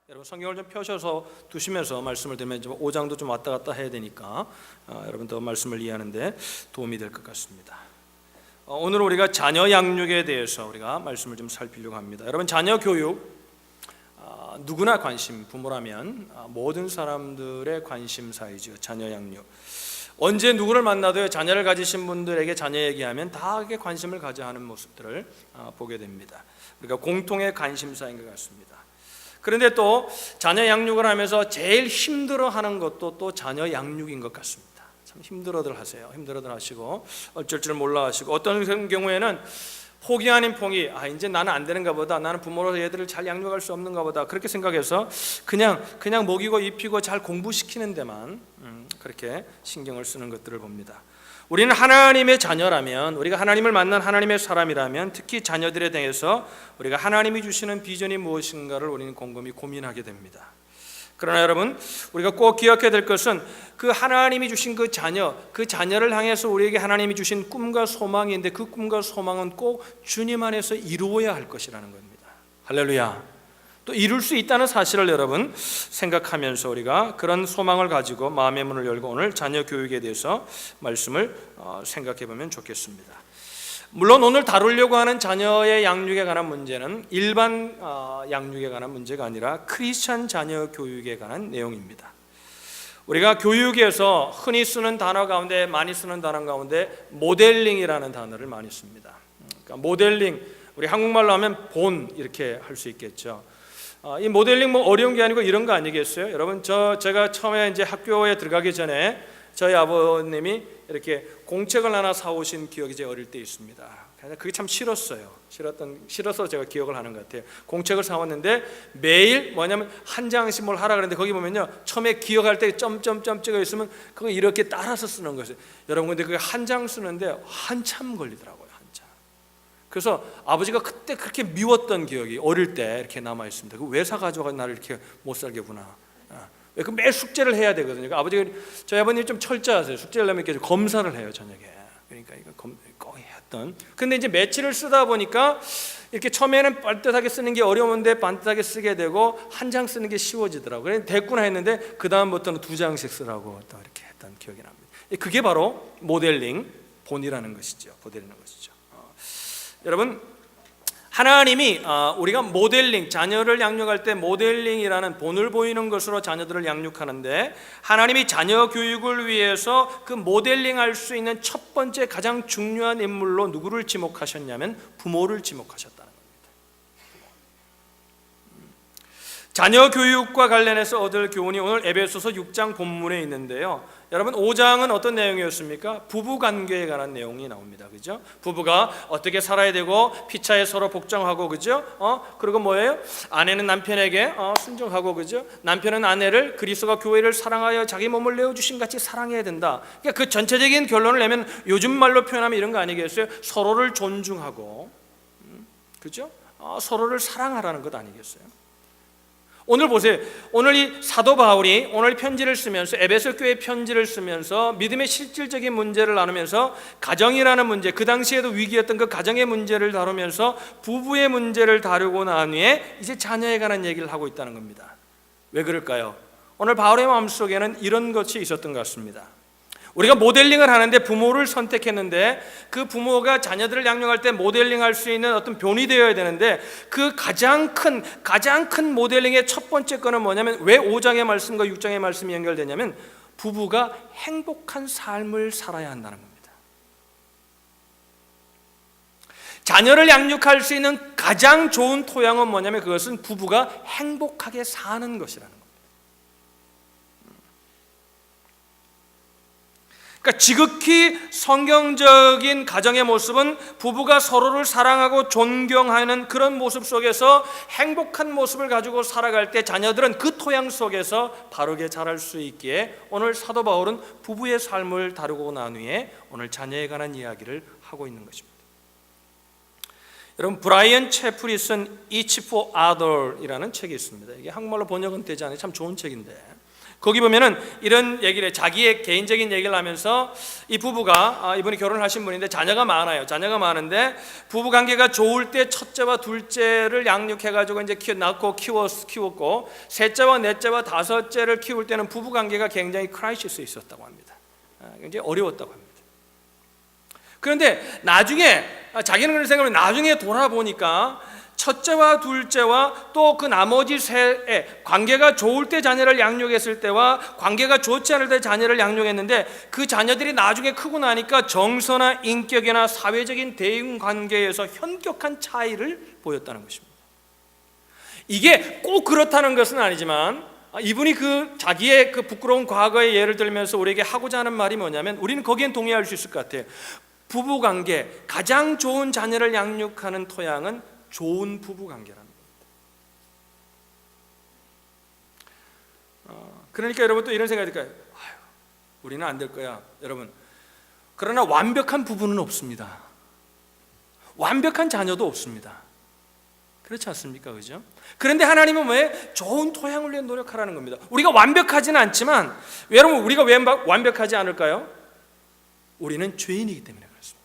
여러분 성경을 좀 펴셔서 두시면서 말씀을 드리면 5장도 좀 왔다 갔다 해야 되니까 여러분 더 말씀을 이해하는데 도움이 될 것 같습니다. 오늘 우리가 자녀 양육에 대해서 우리가 말씀을 좀 살피려고 합니다. 여러분 자녀 교육 누구나 관심, 부모라면 모든 사람들의 관심사이죠. 자녀 양육. 언제 누구를 만나도 자녀를 가지신 분들에게 자녀 얘기하면 다하게 관심을 가져야 하는 모습들을 보게 됩니다. 우리가 공통의 관심사인 것 같습니다. 그런데 또 자녀 양육을 하면서 제일 힘들어하는 것도 또 자녀 양육인 것 같습니다. 참 힘들어들 하세요. 힘들어들 하시고 어쩔 줄 몰라 하시고 어떤 경우에는 포기 아닌 포기, 이제 나는 안 되는가 보다, 나는 부모로서 얘들을 잘 양육할 수 없는가 보다 그렇게 생각해서 그냥 먹이고 입히고 잘 공부시키는 데만 그렇게 신경을 쓰는 것들을 봅니다. 우리는 하나님의 자녀라면, 우리가 하나님을 만난 하나님의 사람이라면 특히 자녀들에 대해서 우리가 하나님이 주시는 비전이 무엇인가를 우리는 곰곰이 고민하게 됩니다. 그러나 여러분, 우리가 꼭 기억해야 될 것은 그 하나님이 주신 그 자녀를 향해서 우리에게 하나님이 주신 꿈과 소망이 있는데 그 꿈과 소망은 꼭 주님 안에서 이루어야 할 것이라는 겁니다. 할렐루야. 또 이룰 수 있다는 사실을 여러분 생각하면서 우리가 그런 소망을 가지고 마음의 문을 열고 오늘 자녀 교육에 대해서 말씀을 생각해 보면 좋겠습니다. 물론 오늘 다루려고 하는 자녀의 양육에 관한 문제는 일반 양육에 관한 문제가 아니라 크리스찬 자녀 교육에 관한 내용입니다. 우리가 교육에서 흔히 쓰는 단어 가운데, 많이 쓰는 단어 가운데 모델링이라는 단어를 많이 씁니다. 그러니까 모델링, 우리 한국말로 하면 본 이렇게 할 수 있겠죠. 이 모델링 어려운 게 아니고 이런 거 아니겠어요? 여러분 제가 처음에 이제 학교에 들어가기 전에 저희 아버님이 이렇게 공책을 하나 사오신 기억이 제 어릴 때 있습니다. 그게 참 싫었어요. 싫어서 제가 기억을 하는 것 같아요. 공책을 사왔는데 매일 뭐냐면 한 장씩 뭘 하라 그랬는데 거기 보면요 처음에 기억할 때 점점점 찍어 있으면 그거 이렇게 따라서 쓰는 거예요. 여러분 근데 그게 한 장 쓰는데 한참 걸리더라고요. 그래서 아버지가 그때 그렇게 미웠던 기억이 어릴 때 이렇게 남아 있습니다. 왜 사가지고 나를 이렇게 못 살게 구나. 왜 그 매 숙제를 해야 되거든요. 그러니까 아버지가 저희 아버님이 좀 철저하세요. 숙제를 하면 이렇게 검사를 해요 저녁에. 그러니까 이거 꼭 했던. 근데 이제 며칠을 쓰다 보니까 이렇게 처음에는 반듯하게 쓰는 게 어려운데 반듯하게 쓰게 되고 한 장 쓰는 게 쉬워지더라고요. 그래서 됐구나 했는데 그 다음부터는 2장씩 쓰라고 또 이렇게 했던 기억이 납니다. 그게 바로 모델링 본이라는 것이죠. 모델이라는 것이죠. 여러분 하나님이 우리가 모델링, 자녀를 양육할 때 모델링이라는 본을 보이는 것으로 자녀들을 양육하는데 하나님이 자녀 교육을 위해서 그 모델링할 수 있는 첫 번째 가장 중요한 인물로 누구를 지목하셨냐면 부모를 지목하셨다는 겁니다. 자녀 교육과 관련해서 얻을 교훈이 오늘 에베소서 6장 본문에 있는데요. 여러분 5장은 어떤 내용이었습니까? 부부 관계에 관한 내용이 나옵니다. 그죠? 부부가 어떻게 살아야 되고 피차에 서로 복종하고 그죠? 그리고 뭐예요? 아내는 남편에게 순종하고 그죠? 남편은 아내를 그리스도가 교회를 사랑하여 자기 몸을 내어 주신 같이 사랑해야 된다. 그러니까 그 전체적인 결론을 내면 요즘 말로 표현하면 이런 거 아니겠어요? 서로를 존중하고 그죠? 서로를 사랑하라는 것 아니겠어요? 오늘 보세요. 오늘 이 사도 바울이 오늘 편지를 쓰면서 에베소 교회 편지를 쓰면서 믿음의 실질적인 문제를 나누면서 가정이라는 문제, 그 당시에도 위기였던 그 가정의 문제를 다루면서 부부의 문제를 다루고 난 후에 이제 자녀에 관한 얘기를 하고 있다는 겁니다. 왜 그럴까요? 오늘 바울의 마음속에는 이런 것이 있었던 것 같습니다. 우리가 모델링을 하는데 부모를 선택했는데 그 부모가 자녀들을 양육할 때 모델링할 수 있는 어떤 변이 되어야 되는데 그 가장 큰 모델링의 첫 번째 거는 뭐냐면 왜 5장의 말씀과 6장의 말씀이 연결되냐면 부부가 행복한 삶을 살아야 한다는 겁니다. 자녀를 양육할 수 있는 가장 좋은 토양은 뭐냐면 그것은 부부가 행복하게 사는 것이라는 겁니다. 그러니까 지극히 성경적인 가정의 모습은 부부가 서로를 사랑하고 존경하는 그런 모습 속에서 행복한 모습을 가지고 살아갈 때 자녀들은 그 토양 속에서 바르게 자랄 수 있기에 오늘 사도 바울은 부부의 삶을 다루고 난 후에 오늘 자녀에 관한 이야기를 하고 있는 것입니다. 여러분 브라이언 채플이 쓴 Each for Other이라는 책이 있습니다. 이게 한국말로 번역은 되지 않아요. 참 좋은 책인데 거기 보면은 이런 얘기를 해. 자기의 개인적인 얘기를 하면서 이 부부가 이분이 결혼을 하신 분인데 자녀가 많아요. 자녀가 많은데 부부 관계가 좋을 때 첫째와 둘째를 양육해가지고 이제 낳고 키웠고 셋째와 넷째와 다섯째를 키울 때는 부부 관계가 굉장히 크라이시스에 있었다고 합니다. 굉장히 어려웠다고 합니다. 그런데 나중에 자기는 그런 생각을 나중에 돌아보니까 첫째와 둘째와 또 그 나머지 셋의 관계가 좋을 때 자녀를 양육했을 때와 관계가 좋지 않을 때 자녀를 양육했는데 그 자녀들이 나중에 크고 나니까 정서나 인격이나 사회적인 대인 관계에서 현격한 차이를 보였다는 것입니다. 이게 꼭 그렇다는 것은 아니지만 이분이 그 자기의 그 부끄러운 과거의 예를 들면서 우리에게 하고자 하는 말이 뭐냐면 우리는 거기엔 동의할 수 있을 것 같아요. 부부관계, 가장 좋은 자녀를 양육하는 토양은 좋은 부부관계라는 겁니다. 그러니까 여러분 또 이런 생각이 들까요? 우리는 안 될 거야. 여러분, 그러나 완벽한 부부는 없습니다. 완벽한 자녀도 없습니다. 그렇지 않습니까? 그죠? 그런데 하나님은 왜? 좋은 토양을 위해 노력하라는 겁니다. 우리가 완벽하지는 않지만 여러분 우리가 왜 완벽하지 않을까요? 우리는 죄인이기 때문에 그렇습니다.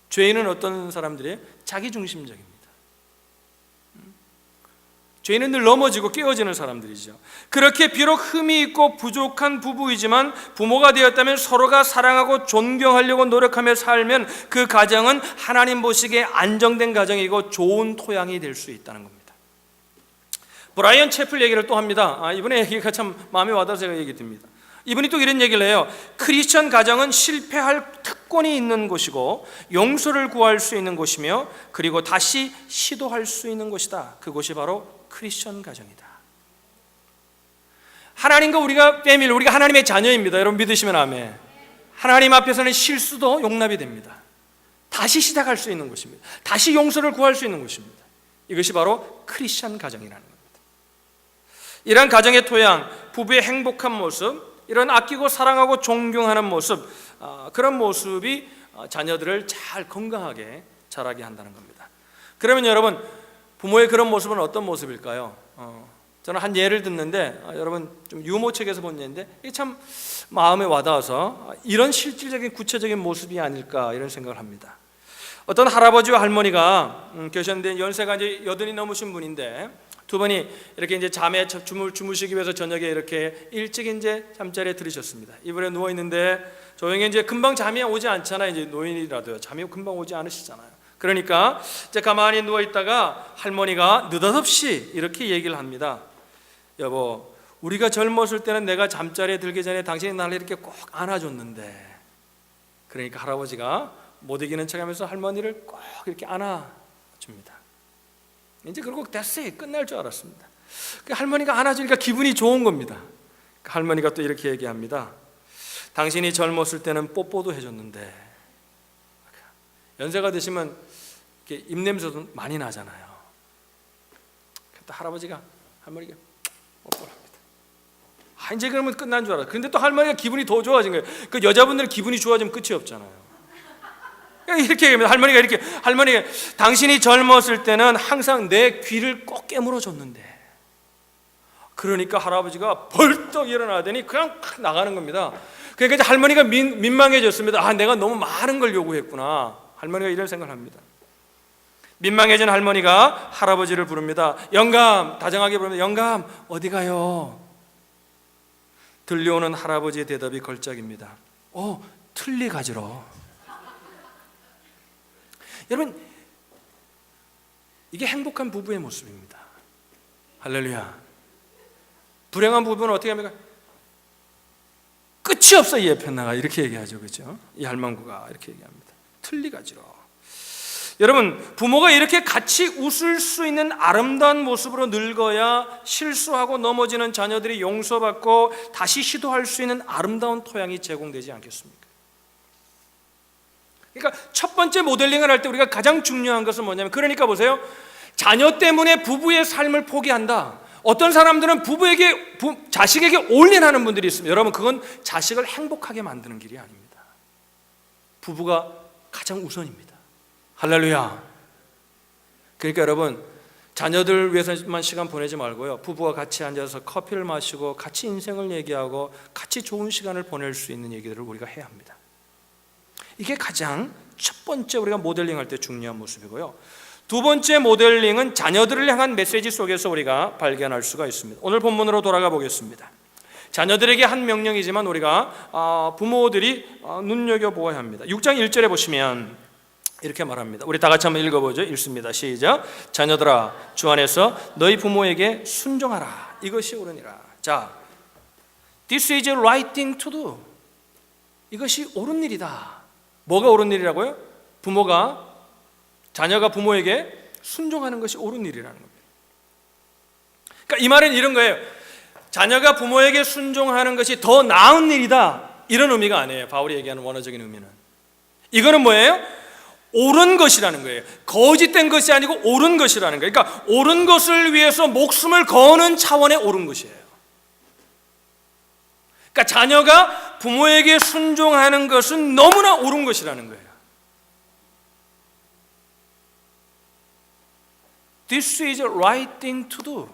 죄인은 어떤 사람들이에요? 자기중심적입니다. 죄인은 늘 넘어지고 깨어지는 사람들이죠. 그렇게 비록 흠이 있고 부족한 부부이지만 부모가 되었다면 서로가 사랑하고 존경하려고 노력하며 살면 그 가정은 하나님 보시기에 안정된 가정이고 좋은 토양이 될 수 있다는 겁니다. 브라이언 채플 얘기를 또 합니다. 이분의 얘기가 참 마음에 와닿아서 제가 얘기 드립니다. 이분이 또 이런 얘기를 해요. 크리스천 가정은 실패할 특권이 있는 곳이고 용서를 구할 수 있는 곳이며 그리고 다시 시도할 수 있는 곳이다. 그곳이 바로 크리스천 가정이다. 하나님과 우리가 패밀리, 우리가 하나님의 자녀입니다. 여러분 믿으시면 아멘. 하나님 앞에서는 실수도 용납이 됩니다. 다시 시작할 수 있는 곳입니다. 다시 용서를 구할 수 있는 곳입니다. 이것이 바로 크리스천 가정이라는 겁니다. 이런 가정의 토양, 부부의 행복한 모습, 이런 아끼고 사랑하고 존경하는 모습, 그런 모습이 자녀들을 잘 건강하게 자라게 한다는 겁니다. 그러면 여러분 부모의 그런 모습은 어떤 모습일까요? 저는 한 예를 듣는데 여러분 좀 유모책에서 본 예인데 이게 참 마음에 와닿아서 이런 실질적인 구체적인 모습이 아닐까 이런 생각을 합니다. 어떤 할아버지와 할머니가 계셨는데 연세가 이제 80이 넘으신 분인데 두 분이 이렇게 이제 잠에 주무시기 위해서 저녁에 이렇게 일찍 이제 잠자리에 들으셨습니다. 이불에 누워 있는데 조용히 이제 금방 잠이 오지 않잖아요. 이제 노인이라도요. 잠이 금방 오지 않으시잖아요. 그러니까 이제 가만히 누워 있다가 할머니가 느닷없이 이렇게 얘기를 합니다. 여보, 우리가 젊었을 때는 내가 잠자리에 들기 전에 당신이 나를 이렇게 꼭 안아줬는데. 그러니까 할아버지가 못 이기는 척하면서 할머니를 꼭 이렇게 안아줍니다. 이제 그러고 됐어요. 끝날 줄 알았습니다. 할머니가 안아주니까 기분이 좋은 겁니다. 할머니가 또 이렇게 얘기합니다. 당신이 젊었을 때는 뽀뽀도 해줬는데 연세가 드시면 입냄새도 많이 나잖아요. 그때 할아버지가 할머니가 뽀뽀를 합니다. 이제 그러면 끝난 줄 알았어요. 그런데 또 할머니가 기분이 더 좋아진 거예요. 그 여자분들은 기분이 좋아지면 끝이 없잖아요. 이렇게 얘기합니다. 할머니가 당신이 젊었을 때는 항상 내 귀를 꼭 깨물어 줬는데. 그러니까 할아버지가 벌떡 일어나더니 그냥 나가는 겁니다. 그러니까 이제 할머니가 민망해졌습니다. 내가 너무 많은 걸 요구했구나. 할머니가 이런 생각을 합니다. 민망해진 할머니가 할아버지를 부릅니다. 영감, 다정하게 부릅니다. 영감, 어디 가요? 들려오는 할아버지의 대답이 걸작입니다. 틀니 가지러. 여러분, 이게 행복한 부부의 모습입니다. 할렐루야. 불행한 부부는 어떻게 합니까? 끝이 없어 이 예편나가 이렇게 얘기하죠, 그렇죠? 이 할망구가 이렇게 얘기합니다. 틀니 가지러. 여러분, 부모가 이렇게 같이 웃을 수 있는 아름다운 모습으로 늙어야 실수하고 넘어지는 자녀들이 용서받고 다시 시도할 수 있는 아름다운 토양이 제공되지 않겠습니까? 그러니까 첫 번째 모델링을 할 때 우리가 가장 중요한 것은 뭐냐면, 그러니까 보세요, 자녀 때문에 부부의 삶을 포기한다. 어떤 사람들은 자식에게 올인하는 분들이 있습니다. 여러분, 그건 자식을 행복하게 만드는 길이 아닙니다. 부부가 가장 우선입니다. 할렐루야. 그러니까 여러분, 자녀들 위해서만 시간 보내지 말고요, 부부와 같이 앉아서 커피를 마시고 같이 인생을 얘기하고 같이 좋은 시간을 보낼 수 있는 얘기들을 우리가 해야 합니다. 이게 가장 첫 번째 우리가 모델링할 때 중요한 모습이고요. 두 번째 모델링은 자녀들을 향한 메시지 속에서 우리가 발견할 수가 있습니다. 오늘 본문으로 돌아가 보겠습니다. 자녀들에게 한 명령이지만 우리가 부모들이 눈여겨보아야 합니다. 6장 1절에 보시면 이렇게 말합니다. 우리 다 같이 한번 읽어보죠. 읽습니다. 시작. 자녀들아, 주 안에서 너희 부모에게 순종하라. 이것이 옳으니라. 자, This is the right thing to do. 이것이 옳은 일이다. 뭐가 옳은 일이라고요? 자녀가 부모에게 순종하는 것이 옳은 일이라는 겁니다. 그러니까 이 말은 이런 거예요. 자녀가 부모에게 순종하는 것이 더 나은 일이다, 이런 의미가 아니에요. 바울이 얘기하는 원어적인 의미는. 이거는 뭐예요? 옳은 것이라는 거예요. 거짓된 것이 아니고 옳은 것이라는 거예요. 그러니까 옳은 것을 위해서 목숨을 거는 차원의 옳은 것이에요. 그러니까 자녀가 부모에게 순종하는 것은 너무나 옳은 것이라는 거예요. This is the right thing to do.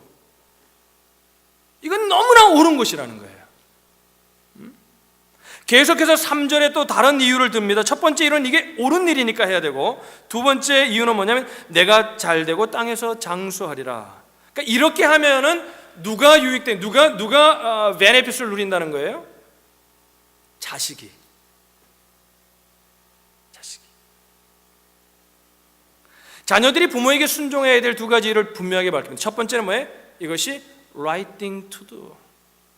이건 너무나 옳은 것이라는 거예요. 계속해서 3절에 또 다른 이유를 듭니다. 첫 번째 이유는 이게 옳은 일이니까 해야 되고, 두 번째 이유는 뭐냐면 내가 잘되고 땅에서 장수하리라. 그러니까 이렇게 하면은 누가 유익돼? 누가 베네핏을 누린다는 거예요? 자식이. 자녀들이 부모에게 순종해야 될 두 가지 일을 분명하게 밝힙니다. 첫 번째는 뭐예요? 이것이 right thing to do.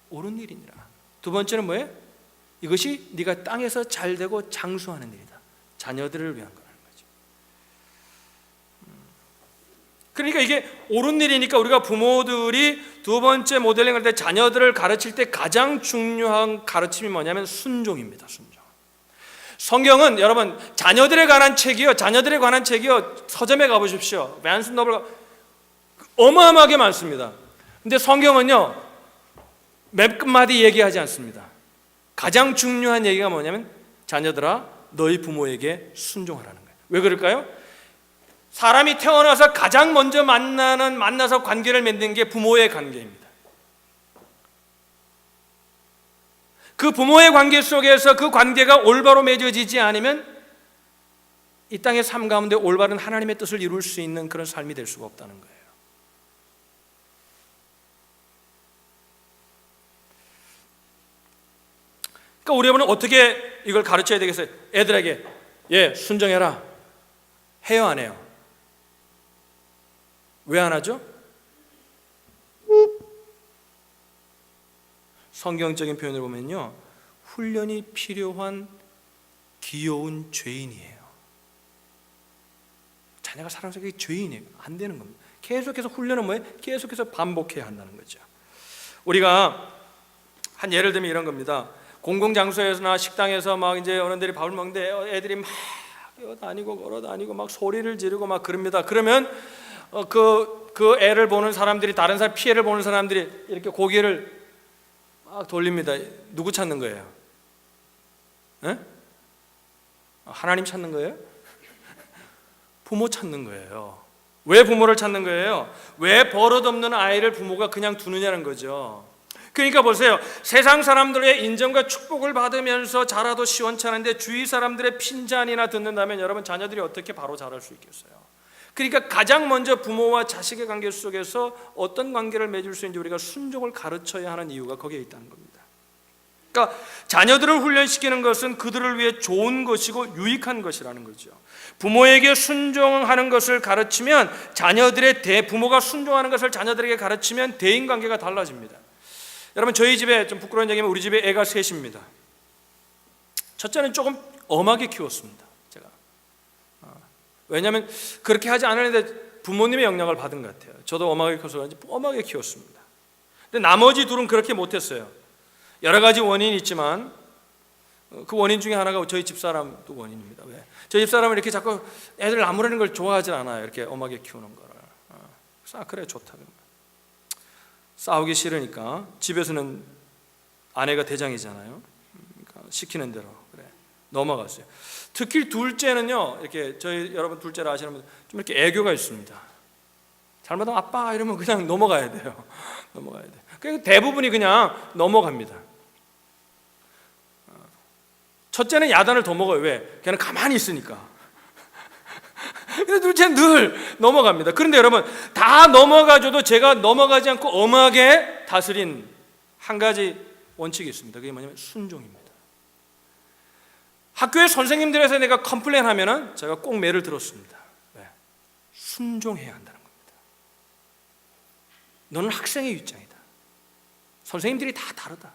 옳은 일이니라. 두 번째는 뭐예요? 이것이 네가 땅에서 잘되고 장수하는 일이다. 자녀들을 위한 거라는 거죠. 그러니까 이게 옳은 일이니까 우리가 부모들이 두 번째 모델링할 때 자녀들을 가르칠 때 가장 중요한 가르침이 뭐냐면 순종입니다. 순종. 성경은 여러분 자녀들에 관한 책이요, 서점에 가보십시오. 밴슨 노블 어마어마하게 많습니다. 근데 성경은요 몇 마디 얘기하지 않습니다. 가장 중요한 얘기가 뭐냐면 자녀들아, 너희 부모에게 순종하라는 거예요. 왜 그럴까요? 사람이 태어나서 가장 먼저 만나서 관계를 맺는 게 부모의 관계입니다. 그 부모의 관계 속에서 그 관계가 올바로 맺어지지 않으면 이 땅의 삶 가운데 올바른 하나님의 뜻을 이룰 수 있는 그런 삶이 될 수가 없다는 거예요. 그러니까 우리 여러분은 어떻게 이걸 가르쳐야 되겠어요? 애들에게 순종해라. 해요, 안 해요? 왜 안 하죠? 성경적인 표현을 보면요, 훈련이 필요한 귀여운 죄인이에요. 자녀가 살아가는 게 죄인이에요. 안 되는 겁니다. 계속해서 훈련은 뭐예요? 계속해서 반복해야 한다는 거죠. 우리가 한 예를 들면 이런 겁니다. 공공장소에서나 식당에서 막 이제 어른들이 밥을 먹는데 애들이 막 뛰어다니고 걸어다니고 막 소리를 지르고 막 그럽니다. 그러면 그 애를 보는 사람들이, 다른 사람 피해를 보는 사람들이 이렇게 고개를 막 돌립니다. 누구 찾는 거예요? 에? 하나님 찾는 거예요? 부모 찾는 거예요. 왜 부모를 찾는 거예요? 왜 버릇없는 아이를 부모가 그냥 두느냐는 거죠. 그러니까 보세요. 세상 사람들의 인정과 축복을 받으면서 자라도 시원찮은데 주위 사람들의 핀잔이나 듣는다면 여러분 자녀들이 어떻게 바로 자랄 수 있겠어요? 그러니까 가장 먼저 부모와 자식의 관계 속에서 어떤 관계를 맺을 수 있는지 우리가 순종을 가르쳐야 하는 이유가 거기에 있다는 겁니다. 그러니까 자녀들을 훈련시키는 것은 그들을 위해 좋은 것이고 유익한 것이라는 거죠. 부모에게 순종하는 것을 가르치면 부모가 순종하는 것을 자녀들에게 가르치면 대인관계가 달라집니다. 여러분 저희 집에 좀 부끄러운 얘기면 우리 집에 애가 셋입니다. 첫째는 조금 엄하게 키웠습니다. 제가 왜냐하면 그렇게 하지 않았는데 부모님의 영향을 받은 것 같아요. 저도 엄하게 커서 그런지 엄하게 키웠습니다. 근데 나머지 둘은 그렇게 못했어요. 여러 가지 원인이 있지만 그 원인 중에 하나가 저희 집사람도 원인입니다. 왜? 저희 집사람은 이렇게 자꾸 애들 나무라는 걸 좋아하지 않아요. 이렇게 엄하게 키우는 거를. 그래서 그래 좋다. 싸우기 싫으니까 집에서는 아내가 대장이잖아요. 그러니까 시키는 대로 그래 넘어갔어요. 특히 둘째는요, 이렇게 저희 여러분 둘째를 아시는 분들 좀 이렇게 애교가 있습니다. 잘못하면 아빠 이러면 그냥 넘어가야 돼요. 넘어가야 돼요. 그러니까 대부분이 그냥 넘어갑니다. 첫째는 야단을 더 먹어요. 왜? 걔는 가만히 있으니까. 근데 둘째는 늘 넘어갑니다. 그런데 여러분, 다 넘어가줘도 제가 넘어가지 않고 엄하게 다스린 한 가지 원칙이 있습니다. 그게 뭐냐면 순종입니다. 학교의 선생님들에서 내가 컴플레인 하면은 제가 꼭 매를 들었습니다. 왜? 순종해야 한다는 겁니다. 너는 학생의 입장이다. 선생님들이 다 다르다.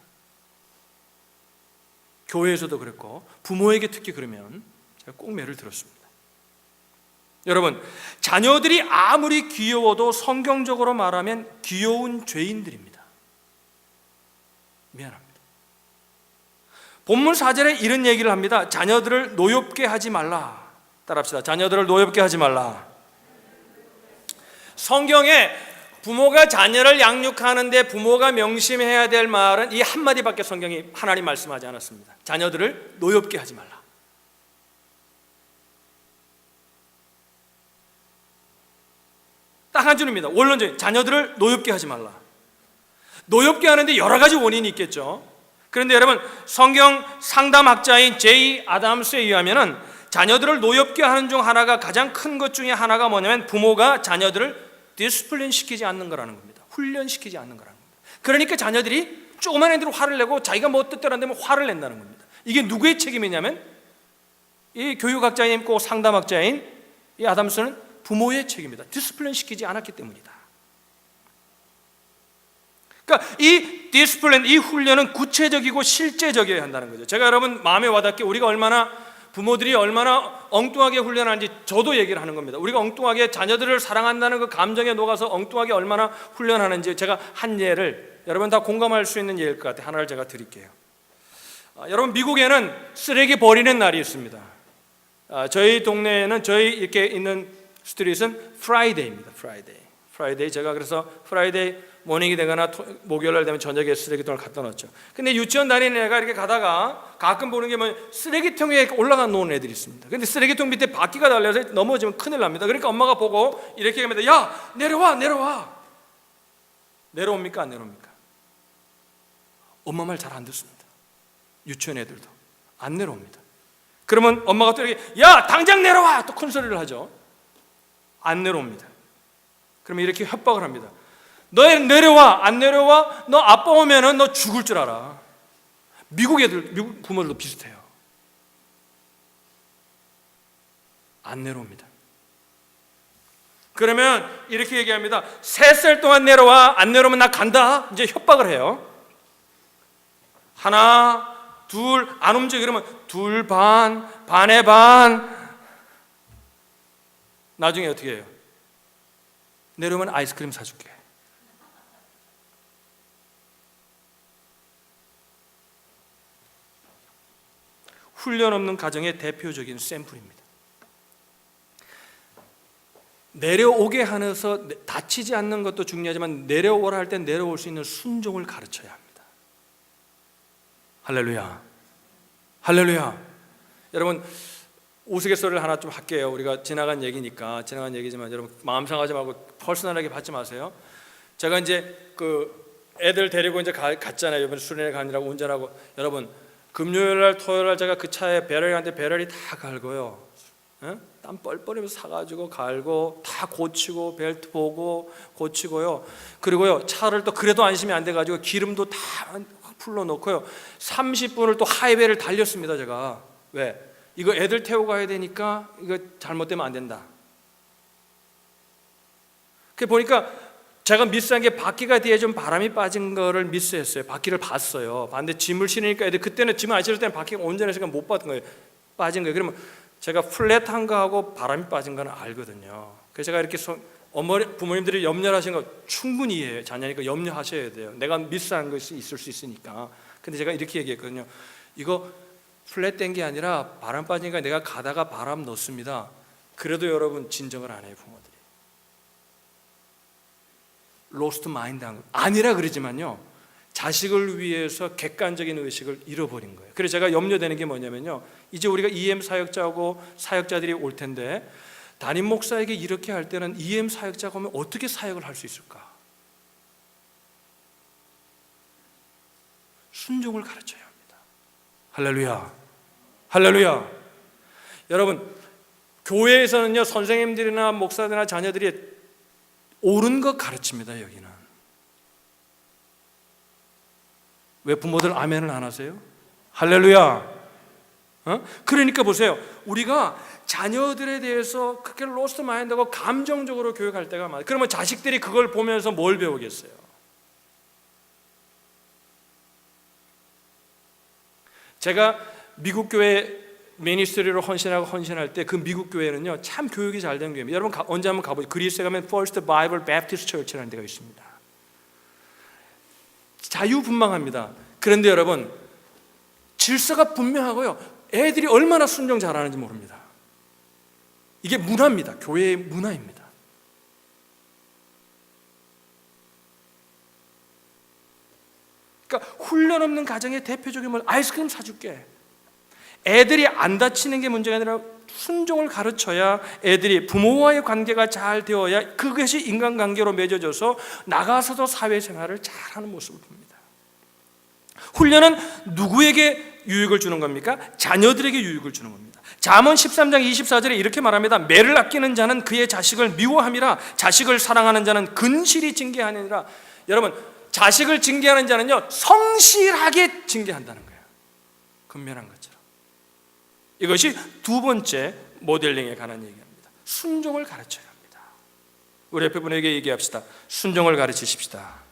교회에서도 그랬고 부모에게 특히 그러면 제가 꼭 매를 들었습니다. 여러분, 자녀들이 아무리 귀여워도 성경적으로 말하면 귀여운 죄인들입니다. 미안합니다. 본문 4절에 이런 얘기를 합니다. 자녀들을 노엽게 하지 말라. 따라합시다. 자녀들을 노엽게 하지 말라. 성경에 부모가 자녀를 양육하는데 부모가 명심해야 될 말은 이 한마디밖에 성경이 하나님 말씀하지 않았습니다. 자녀들을 노엽게 하지 말라. 딱 한 줄입니다. 원론적인 자녀들을 노엽게 하지 말라. 노엽게 하는데 여러 가지 원인이 있겠죠. 그런데 여러분, 성경 상담학자인 제이 아담스에 의하면은 자녀들을 노엽게 하는 중 하나가, 가장 큰 것 중에 하나가 뭐냐면 부모가 자녀들을 디스플린 시키지 않는 거라는 겁니다. 훈련시키지 않는 거라는 겁니다. 그러니까 자녀들이 조그만 애들 화를 내고 자기가 뭐 뜻대로 안 되면 화를 낸다는 겁니다. 이게 누구의 책임이냐면 이 교육학자인 고 상담학자인 이 아담스는 부모의 책임이다. 디스플린 시키지 않았기 때문이다. 그러니까 이 디스플린, 이 훈련은 구체적이고 실제적이어야 한다는 거죠. 제가 여러분 마음에 와닿게 우리가 얼마나, 부모들이 얼마나 엉뚱하게 훈련하는지 저도 얘기를 하는 겁니다. 우리가 엉뚱하게 자녀들을 사랑한다는 그 감정에 녹아서 엉뚱하게 얼마나 훈련하는지 제가 한 예를, 여러분 다 공감할 수 있는 예일 것 같아요. 하나를 제가 드릴게요. 여러분, 미국에는 쓰레기 버리는 날이 있습니다. 저희 동네에는, 저희 이렇게 있는 스트릿은 프라이데이입니다. 프라이데이. 제가 그래서 프라이데이 모닝이 되거나 목요일 날 되면 저녁에 쓰레기통을 갖다 놓죠. 근데 유치원 다니는 애가 이렇게 가다가 가끔 보는 게 뭐냐면 쓰레기통 위에 올라가 놓은 애들이 있습니다. 근데 쓰레기통 밑에 바퀴가 달려서 넘어지면 큰일 납니다. 그러니까 엄마가 보고 이렇게 합니다. 야, 내려와. 내려옵니까? 안 내려옵니까? 엄마 말 잘 안 듣습니다. 유치원 애들도 안 내려옵니다. 그러면 엄마가 또 이렇게, 야, 당장 내려와! 또 큰 소리를 하죠. 안 내려옵니다. 그러면 이렇게 협박을 합니다. 너 내려와. 안 내려와? 너 아빠 오면은 너 죽을 줄 알아. 미국 부모들도 비슷해요. 안 내려옵니다. 그러면 이렇게 얘기합니다. 3살 동안 내려와. 안 내려오면 나 간다. 이제 협박을 해요. 하나, 둘, 안 움직여. 그러면 둘 반, 반의 반. 나중에 어떻게 해요? 내려오면 아이스크림 사줄게. 훈련 없는 가정의 대표적인 샘플입니다. 내려오게 하면서 다치지 않는 것도 중요하지만 내려오라 할 때 내려올 수 있는 순종을 가르쳐야 합니다. 할렐루야. 할렐루야. 여러분, 우스갯소리를 하나 좀 할게요. 우리가 지나간 얘기니까, 지나간 얘기지만 여러분 마음 상하지 말고 퍼스널하게 받지 마세요. 제가 이제 그 애들 데리고 이제 갔잖아요. 이번 수련회 가느라고 운전하고. 여러분, 금요일 날, 토요일 날 제가 그 차에 배럴이 갔는데 배럴이 다 갈고요. 땀 뻘뻘이면서 사가지고 갈고 다 고치고 벨트 보고 고치고요. 그리고요, 차를 또 그래도 안심이 안 돼가지고 기름도 다 풀러놓고요. 30분을 또 하이웨이를 달렸습니다. 제가. 왜? 이거 애들 태우고 가야 되니까 이거 잘못되면 안 된다. 그 보니까 제가 미스한 게 바퀴가 뒤에 좀 바람이 빠진 거를 미스했어요. 바퀴를 봤어요. 봤는데 짐을 실으니까 애들, 그때는 짐을 안 실을 때는 바퀴가 온전해서 못 봤던 거예요. 빠진 거예요. 그러면 제가 플랫한 거하고 바람이 빠진 거는 알거든요. 그래서 제가 이렇게 부모님들이 염려하시는 거 충분히 이해해요. 자녀니까 염려하셔야 돼요. 내가 미스한 것이 있을 수 있으니까. 근데 제가 이렇게 얘기했거든요. 이거 플랫된 게 아니라 바람 빠지니까 내가 가다가 바람 넣습니다. 그래도 여러분 진정을 안 해요, 부모들이. 로스트 마인드 한 거 아니라 그러지만요, 자식을 위해서 객관적인 의식을 잃어버린 거예요. 그래서 제가 염려되는 게 뭐냐면요, 이제 우리가 EM 사역자하고 사역자들이 올 텐데 담임 목사에게 이렇게 할 때는 EM 사역자가 오면 어떻게 사역을 할 수 있을까? 순종을 가르쳐야 합니다. 할렐루야, 할렐루야. 여러분, 교회에서는요, 선생님들이나 목사들이나 자녀들이 옳은 것 가르칩니다. 여기는 왜 부모들 아멘을 안 하세요? 할렐루야. 그러니까 보세요, 우리가 자녀들에 대해서 그렇게 로스트 마인드하고 감정적으로 교육할 때가 많아요. 그러면 자식들이 그걸 보면서 뭘 배우겠어요? 제가 미국 교회 미니스트리로 헌신할 때 그 미국 교회는요 참 교육이 잘 된 교회입니다. 여러분 언제 한번 가보세요. 그리스에 가면 First Bible Baptist Church라는 데가 있습니다. 자유분방합니다. 그런데 여러분 질서가 분명하고요, 애들이 얼마나 순종 잘하는지 모릅니다. 이게 문화입니다. 교회의 문화입니다. 그러니까 훈련 없는 가정의 대표적인 뭘, 아이스크림 사줄게. 애들이 안 다치는 게 문제가 아니라 순종을 가르쳐야 애들이 부모와의 관계가 잘 되어야 그것이 인간관계로 맺어져서 나가서도 사회생활을 잘하는 모습을 봅니다. 훈련은 누구에게 유익을 주는 겁니까? 자녀들에게 유익을 주는 겁니다. 잠언 13장 24절에 이렇게 말합니다. 매를 아끼는 자는 그의 자식을 미워함이라 자식을 사랑하는 자는 근실히 징계하느니라. 여러분, 자식을 징계하는 자는요 성실하게 징계한다는 거예요. 근면한 것처럼. 이것이 두 번째 모델링에 관한 얘기입니다. 순종을 가르쳐야 합니다. 우리 옆에 분에게 얘기합시다. 순종을 가르치십시다.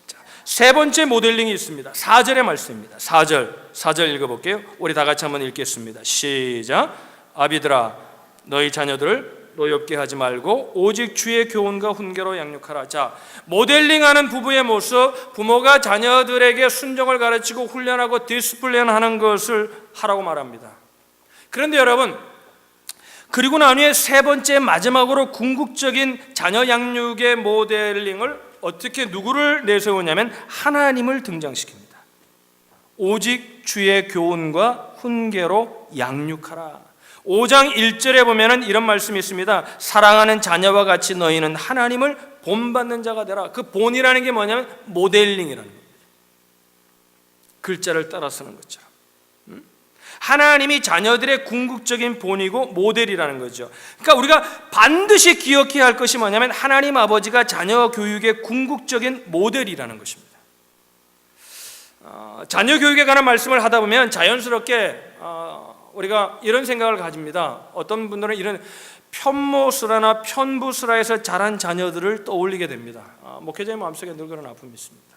자, 세 번째 모델링이 있습니다. 4절의 말씀입니다. 4절 읽어볼게요. 우리 다 같이 한번 읽겠습니다. 시작. 아비들아 너희 자녀들을 노엽게 하지 말고 오직 주의 교훈과 훈계로 양육하라. 자, 모델링하는 부부의 모습, 부모가 자녀들에게 순종을 가르치고 훈련하고 디스플레이하는 것을 하라고 말합니다. 그런데 여러분, 그리고 난 후에 세 번째 마지막으로 궁극적인 자녀 양육의 모델링을 어떻게 누구를 내세우냐면 하나님을 등장시킵니다. 오직 주의 교훈과 훈계로 양육하라. 5장 1절에 보면은 이런 말씀이 있습니다. 사랑하는 자녀와 같이 너희는 하나님을 본받는 자가 되라. 그 본이라는 게 뭐냐면 모델링이라는 겁니다. 글자를 따라 쓰는 것처럼. 하나님이 자녀들의 궁극적인 본이고 모델이라는 거죠. 그러니까 우리가 반드시 기억해야 할 것이 뭐냐면 하나님 아버지가 자녀 교육의 궁극적인 모델이라는 것입니다. 자녀 교육에 관한 말씀을 하다 보면 자연스럽게 우리가 이런 생각을 가집니다. 어떤 분들은 이런 편모스라나 편부스라에서 자란 자녀들을 떠올리게 됩니다. 목회자의 마음속에 늘 그런 아픔이 있습니다.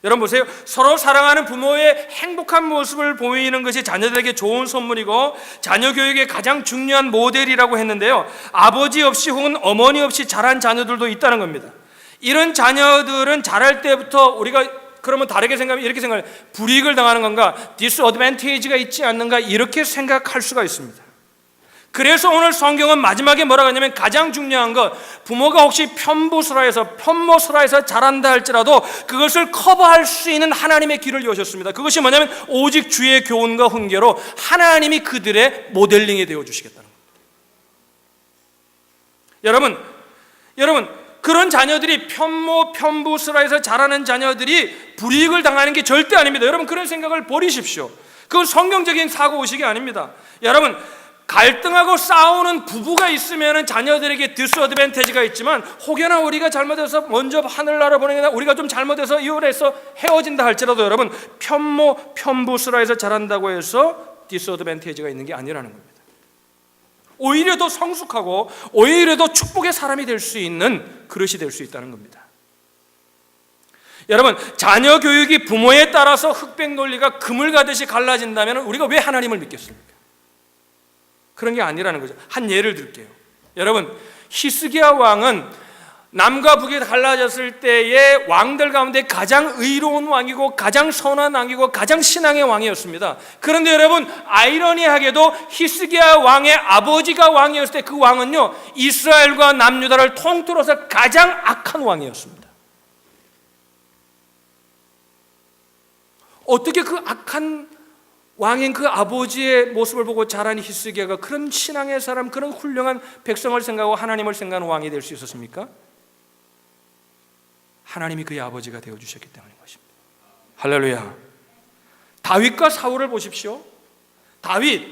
여러분 보세요. 서로 사랑하는 부모의 행복한 모습을 보이는 것이 자녀들에게 좋은 선물이고 자녀 교육의 가장 중요한 모델이라고 했는데요, 아버지 없이 혹은 어머니 없이 자란 자녀들도 있다는 겁니다. 이런 자녀들은 자랄 때부터 우리가 그러면 다르게 생각하면 이렇게 생각해요. 불이익을 당하는 건가? 디스어드밴티지가 있지 않는가? 이렇게 생각할 수가 있습니다. 그래서 오늘 성경은 마지막에 뭐라고 하냐면 가장 중요한 것, 부모가 혹시 편부스라에서 편모스라에서 자란다 할지라도 그것을 커버할 수 있는 하나님의 길을 여셨습니다. 그것이 뭐냐면 오직 주의 교훈과 훈계로 하나님이 그들의 모델링이 되어주시겠다는 겁니다. 여러분 그런 자녀들이 편모, 편부스라에서 자라는 자녀들이 불이익을 당하는 게 절대 아닙니다. 여러분 그런 생각을 버리십시오. 그건 성경적인 사고의식이 아닙니다. 여러분 갈등하고 싸우는 부부가 있으면 자녀들에게 디스어드밴티지가 있지만 혹여나 우리가 잘못해서 먼저 하늘나라 보내게 되면 우리가 좀 잘못해서 이혼해서 헤어진다 할지라도 여러분 편모, 편부스라에서 자란다고 해서 디스어드밴티지가 있는 게 아니라는 겁니다. 오히려 더 성숙하고 오히려 더 축복의 사람이 될 수 있는 그릇이 될 수 있다는 겁니다. 여러분 자녀 교육이 부모에 따라서 흑백 논리가 그물 가듯이 갈라진다면 우리가 왜 하나님을 믿겠습니까? 그런 게 아니라는 거죠. 한 예를 들게요. 여러분 히스기야 왕은 남과 북이 갈라졌을 때의 왕들 가운데 가장 의로운 왕이고 가장 선한 왕이고 가장 신앙의 왕이었습니다. 그런데 여러분 아이러니하게도 히스기야 왕의 아버지가 왕이었을 때 그 왕은요 이스라엘과 남유다를 통틀어서 가장 악한 왕이었습니다. 어떻게 그 악한 왕인 그 아버지의 모습을 보고 자란 히스기야가 그런 신앙의 사람, 그런 훌륭한 백성을 생각하고 하나님을 생각하는 왕이 될 수 있었습니까? 하나님이 그의 아버지가 되어주셨기 때문인 것입니다. 할렐루야. 다윗과 사울을 보십시오. 다윗,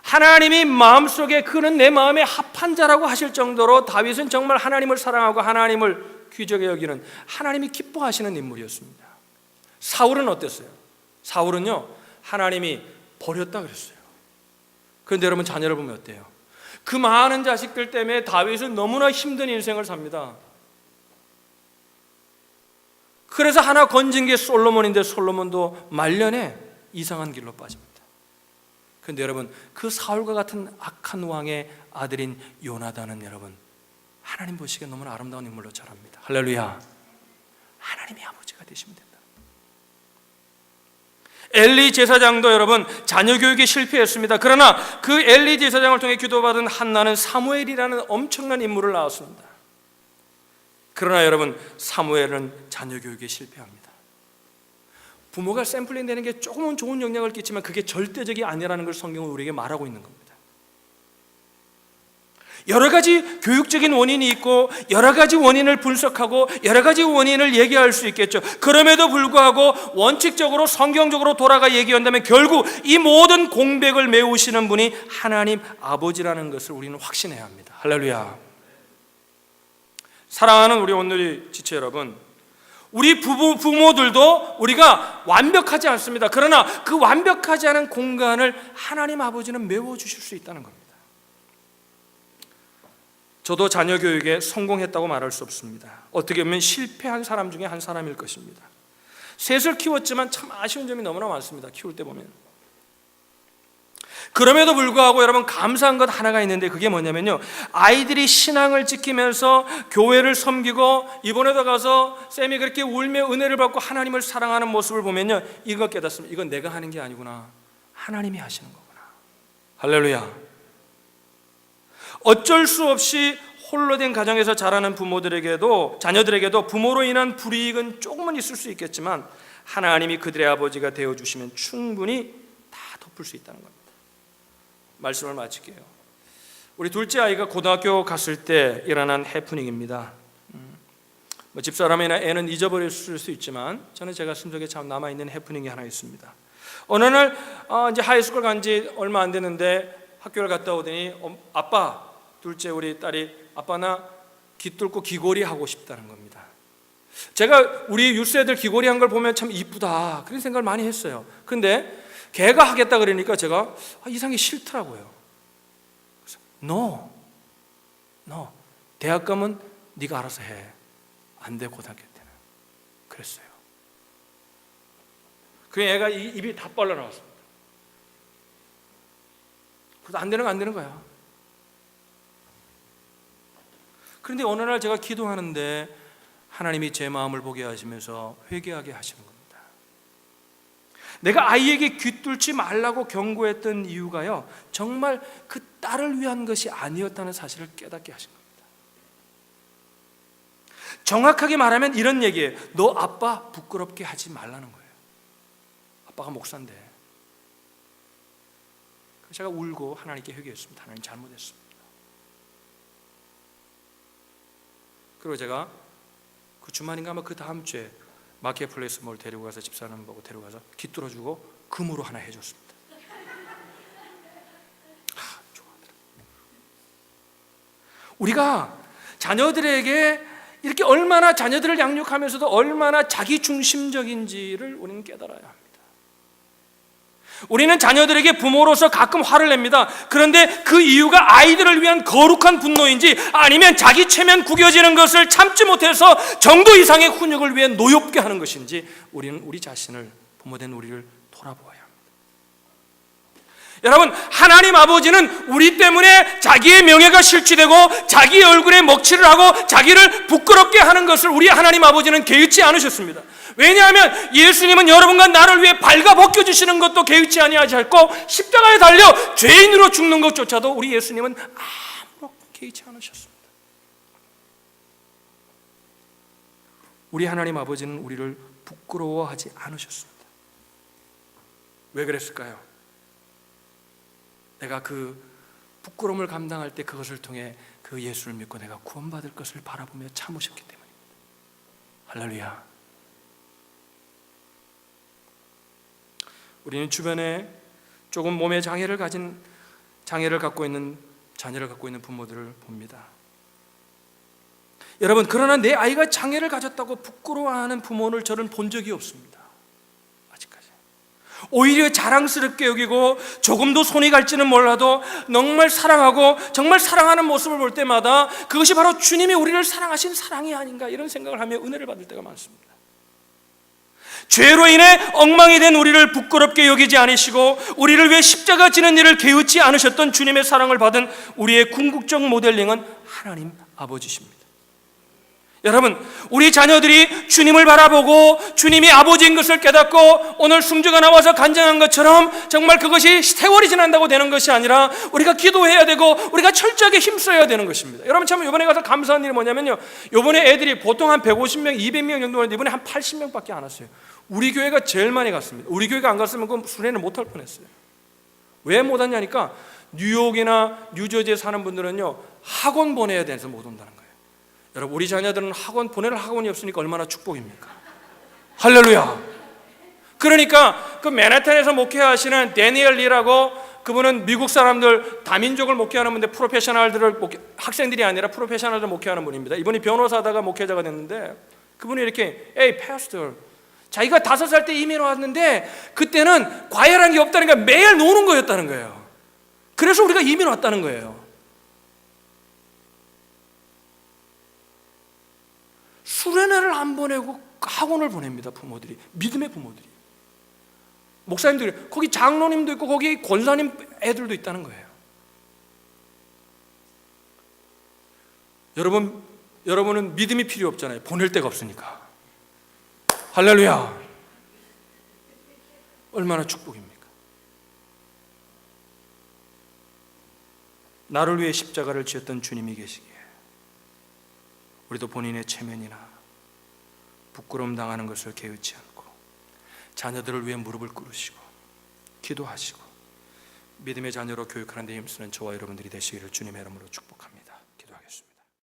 하나님이 마음속에 그는 내 마음에 합한 자라고 하실 정도로 다윗은 정말 하나님을 사랑하고 하나님을 귀중히 여기는, 하나님이 기뻐하시는 인물이었습니다. 사울은 어땠어요? 사울은요, 하나님이 버렸다 그랬어요. 그런데 여러분, 자녀를 보면 어때요? 그 많은 자식들 때문에 다윗은 너무나 힘든 인생을 삽니다. 그래서 하나 건진 게 솔로몬인데 솔로몬도 말년에 이상한 길로 빠집니다. 그런데 여러분, 그 사울과 같은 악한 왕의 아들인 요나단은 여러분, 하나님 보시기에 너무나 아름다운 인물로 자랍니다. 할렐루야. 하나님의 아버지가 되시면 된다. 엘리 제사장도 여러분 자녀 교육에 실패했습니다. 그러나 그 엘리 제사장을 통해 기도받은 한나는 사무엘이라는 엄청난 인물을 낳았습니다. 그러나 여러분, 사무엘은 자녀 교육에 실패합니다. 부모가 샘플링 되는 게 조금은 좋은 영향을 끼치지만 그게 절대적이 아니라는 걸 성경은 우리에게 말하고 있는 겁니다. 여러 가지 교육적인 원인이 있고 여러 가지 원인을 분석하고 여러 가지 원인을 얘기할 수 있겠죠. 그럼에도 불구하고 원칙적으로 성경적으로 돌아가 얘기한다면 결국 이 모든 공백을 메우시는 분이 하나님 아버지라는 것을 우리는 확신해야 합니다. 할렐루야. 사랑하는 우리 오늘의 지체 여러분, 우리 부모들도 우리가 완벽하지 않습니다. 그러나 그 완벽하지 않은 공간을 하나님 아버지는 메워주실 수 있다는 겁니다. 저도 자녀 교육에 성공했다고 말할 수 없습니다. 어떻게 보면 실패한 사람 중에 한 사람일 것입니다. 셋을 키웠지만 참 아쉬운 점이 너무나 많습니다. 키울 때 보면. 그럼에도 불구하고 여러분, 감사한 것 하나가 있는데 그게 뭐냐면요, 아이들이 신앙을 지키면서 교회를 섬기고 이번에도 가서 쌤이 그렇게 울며 은혜를 받고 하나님을 사랑하는 모습을 보면요, 이거 깨닫습니다. 이건 내가 하는 게 아니구나, 하나님이 하시는 거구나. 할렐루야. 어쩔 수 없이 홀로 된 가정에서 자라는 부모들에게도, 자녀들에게도 부모로 인한 불이익은 조금은 있을 수 있겠지만 하나님이 그들의 아버지가 되어주시면 충분히 다 덮을 수 있다는 겁니다. 말씀을 마칠게요. 우리 둘째 아이가 고등학교 갔을 때 일어난 해프닝입니다. 집사람이나 애는 잊어버렸을 수 있지만 저는 제 가슴 속에 참 남아있는 해프닝이 하나 있습니다. 어느 날 이제 하이스쿨 간 지 얼마 안 됐는데 학교를 갔다 오더니 아빠, 둘째 우리 딸이 아빠 나 기 뚫고 귀걸이 하고 싶다는 겁니다. 제가 우리 유스애들 귀걸이 한 걸 보면 참 이쁘다 그런 생각을 많이 했어요. 근데 걔가 하겠다 그러니까 제가 이상하게 싫더라고요. 그래서 No, 대학 가면 네가 알아서 해. 안 돼, 고등학교 때는. 그랬어요. 그 애가 입이 다 빨려 나왔습니다. 그래서 안 되는 거야. 그런데 어느 날 제가 기도하는데 하나님이 제 마음을 보게 하시면서 회개하게 하시는 겁니다. 내가 아이에게 귀 뚫지 말라고 경고했던 이유가요, 정말 그 딸을 위한 것이 아니었다는 사실을 깨닫게 하신 겁니다. 정확하게 말하면 이런 얘기예요. 너 아빠 부끄럽게 하지 말라는 거예요. 아빠가 목사인데. 그래서 제가 울고 하나님께 회개했습니다. 하나님 잘못했습니다. 그리고 제가 그 주말인가 아마 그 다음 주에 마켓플레이스 몰 데리고 가서 집사람 보고 데려가서 귀 뚫어주고 금으로 하나 해줬습니다. 좋아하더라. 우리가 자녀들에게 이렇게 얼마나 자녀들을 양육하면서도 얼마나 자기중심적인지를 우리는 깨달아야 합니다. 우리는 자녀들에게 부모로서 가끔 화를 냅니다. 그런데 그 이유가 아이들을 위한 거룩한 분노인지 아니면 자기 체면 구겨지는 것을 참지 못해서 정도 이상의 훈육을 위해 노엽게 하는 것인지 우리는 우리 자신을, 부모된 우리를 돌아보아야 합니다. 여러분, 하나님 아버지는 우리 때문에 자기의 명예가 실추되고 자기의 얼굴에 먹칠을 하고 자기를 부끄럽게 하는 것을 우리 하나님 아버지는 개의치 않으셨습니다. 왜냐하면 예수님은 여러분과 나를 위해 발가벗겨 주시는 것도 개의치 아니하셨고 십자가에 달려 죄인으로 죽는 것조차도 우리 예수님은 아무렇게 개의치 않으셨습니다. 우리 하나님 아버지는 우리를 부끄러워하지 않으셨습니다. 왜 그랬을까요? 내가 그 부끄러움을 감당할 때 그것을 통해 그 예수를 믿고 내가 구원받을 것을 바라보며 참으셨기 때문입니다. 할렐루야. 우리는 주변에 조금 몸에 장애를 갖고 있는 자녀를 갖고 있는 부모들을 봅니다. 여러분, 그러나 내 아이가 장애를 가졌다고 부끄러워하는 부모를 저는 본 적이 없습니다. 아직까지. 오히려 자랑스럽게 여기고 조금도 손이 갈지는 몰라도 정말 사랑하고 정말 사랑하는 모습을 볼 때마다 그것이 바로 주님이 우리를 사랑하신 사랑이 아닌가, 이런 생각을 하며 은혜를 받을 때가 많습니다. 죄로 인해 엉망이 된 우리를 부끄럽게 여기지 않으시고 우리를 위해 십자가 지는 일을 게으르지 않으셨던 주님의 사랑을 받은 우리의 궁극적 모델링은 하나님 아버지십니다. 여러분, 우리 자녀들이 주님을 바라보고 주님이 아버지인 것을 깨닫고 오늘 승주가 나와서 간증한 것처럼 정말 그것이 세월이 지난다고 되는 것이 아니라 우리가 기도해야 되고 우리가 철저하게 힘써야 되는 것입니다. 여러분, 참 이번에 가서 감사한 일이 뭐냐면요, 이번에 애들이 보통 한 150명, 200명 정도 왔는데 이번에 한 80명밖에 안 왔어요. 우리 교회가 제일 많이 갔습니다. 우리 교회가 안 갔으면 그 수련을 못할 뻔했어요. 왜 못 왔냐니까 뉴욕이나 뉴저지에 사는 분들은요, 학원 보내야 돼서 못 온다는 거예요. 여러분, 우리 자녀들은 학원 보낼 학원이 없으니까 얼마나 축복입니까? 할렐루야. 그러니까 그 맨하탄에서 목회하시는 데니엘 리라고, 그분은 미국 사람들 다민족을 목회하는 분인데 학생들이 아니라 프로페셔널들 목회하는 분입니다. 이분이 변호사다가 목회자가 됐는데 그분이 이렇게, 에이 패스터, 자기가 5살 때 이민 왔는데 그때는 과외라는 게 없다는 게 매일 노는 거였다는 거예요. 그래서 우리가 이민 왔다는 거예요. 수련회를 안 보내고 학원을 보냅니다. 부모들이, 믿음의 부모들이. 목사님들이, 거기 장로님도 있고 거기 권사님 애들도 있다는 거예요. 여러분은 믿음이 필요 없잖아요. 보낼 데가 없으니까. 할렐루야. 얼마나 축복입니까? 나를 위해 십자가를 지었던 주님이 계시기에 우리도 본인의 체면이나 부끄러움 당하는 것을 게으르지 않고 자녀들을 위해 무릎을 꿇으시고 기도하시고 믿음의 자녀로 교육하는 데 힘쓰는 저와 여러분들이 되시기를 주님의 이름으로 축복합니다.